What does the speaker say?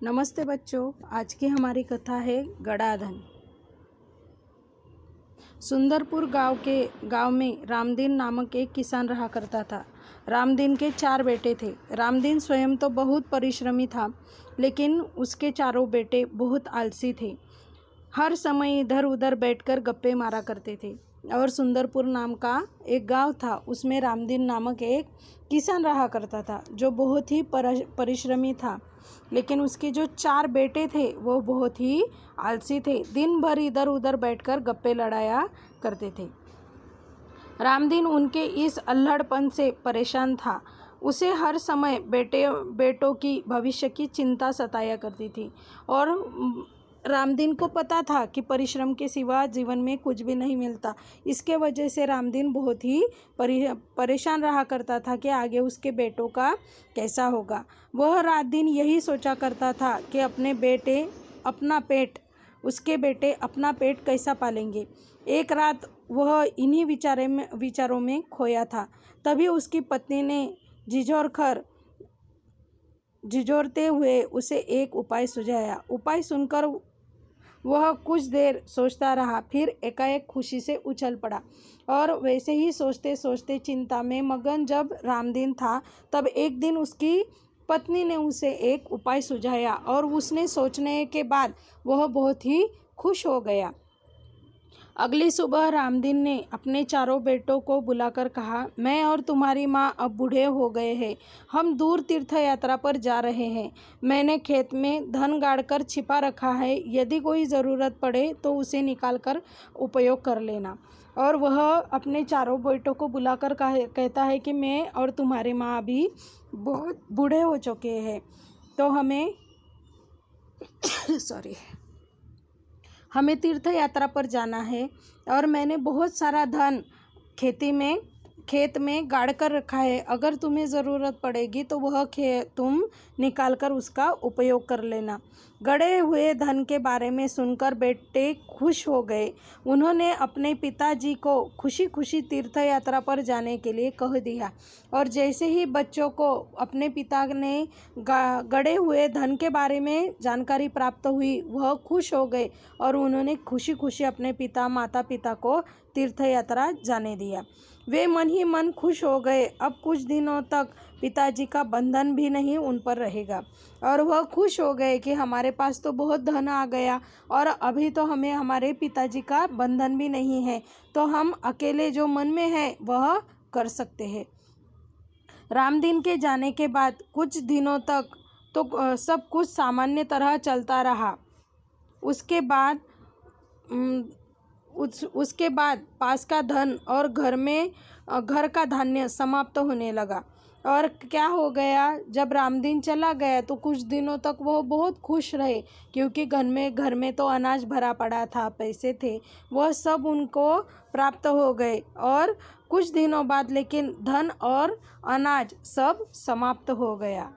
नमस्ते बच्चों, आज की हमारी कथा है गड़ाधन। सुंदरपुर गांव में रामदीन नामक एक किसान रहा करता था। रामदीन के 4 बेटे थे। रामदीन स्वयं तो बहुत परिश्रमी था, लेकिन उसके चारों बेटे बहुत आलसी थे। हर समय इधर उधर बैठकर गप्पे मारा करते थे। और सुंदरपुर नाम का एक गांव था, उसमें रामदीन नामक एक किसान रहा करता था, जो बहुत ही परिश्रमी था। लेकिन उसके जो 4 बेटे थे वो बहुत ही आलसी थे। दिन भर इधर उधर बैठकर गप्पे लड़ाया करते थे। रामदीन उनके इस अल्हड़पन से परेशान था। उसे हर समय बेटों की भविष्य की चिंता सताया करती थी। और रामदीन को पता था कि परिश्रम के सिवा जीवन में कुछ भी नहीं मिलता। इसके वजह से रामदीन बहुत ही परेशान रहा करता था कि आगे उसके बेटों का कैसा होगा। वह रात दिन यही सोचा करता था कि उसके बेटे अपना पेट कैसा पालेंगे। एक रात वह इन्हीं विचारों में खोया था। तभी उसकी पत्नी ने झिझोरते हुए उसे एक उपाय सुझाया। उपाय सुनकर वह कुछ देर सोचता रहा, फिर एकाएक खुशी से उछल पड़ा। और वैसे ही सोचते सोचते चिंता में मगन जब रामदीन था, तब एक दिन उसकी पत्नी ने उसे एक उपाय सुझाया और उसने सोचने के बाद वह बहुत ही खुश हो गया। अगली सुबह रामदीन ने अपने चारों बेटों को बुलाकर कहा, मैं और तुम्हारी माँ अब बूढ़े हो गए हैं। हम दूर तीर्थ यात्रा पर जा रहे हैं। मैंने खेत में धन गाड़कर छिपा रखा है। यदि कोई ज़रूरत पड़े तो उसे निकाल कर उपयोग कर लेना। और वह अपने चारों बेटों को बुलाकर कहता है कि मैं और तुम्हारी माँ अभी बहुत बूढ़े हो चुके हैं, तो हमें तीर्थ यात्रा पर जाना है। और मैंने बहुत सारा धन खेत में गाड़ कर रखा है। अगर तुम्हें ज़रूरत पड़ेगी तो वह तुम निकाल कर उसका उपयोग कर लेना। गड़े हुए धन के बारे में सुनकर बेटे खुश हो गए। उन्होंने अपने पिताजी को खुशी खुशी तीर्थ यात्रा पर जाने के लिए कह दिया। और जैसे ही बच्चों को अपने पिता ने गड़े हुए धन के बारे में जानकारी प्राप्त हुई, वह खुश हो गए और उन्होंने खुशी खुशी अपने माता पिता को तीर्थ यात्रा जाने दिया। वे मन ही मन खुश हो गए। अब कुछ दिनों तक पिताजी का बंधन भी नहीं उन पर रहेगा। और वह खुश हो गए कि हमारे पास तो बहुत धन आ गया और अभी तो हमें हमारे पिताजी का बंधन भी नहीं है, तो हम अकेले जो मन में है वह कर सकते हैं। रामदीन के जाने के बाद कुछ दिनों तक तो सब कुछ सामान्य तरह चलता रहा। उसके बाद पास का धन और घर का धान्य समाप्त होने लगा। और क्या हो गया, जब रामदीन चला गया तो कुछ दिनों तक वह बहुत खुश रहे, क्योंकि घर में तो अनाज भरा पड़ा था, पैसे थे, वह सब उनको प्राप्त हो गए। और कुछ दिनों बाद लेकिन धन और अनाज सब समाप्त हो गया।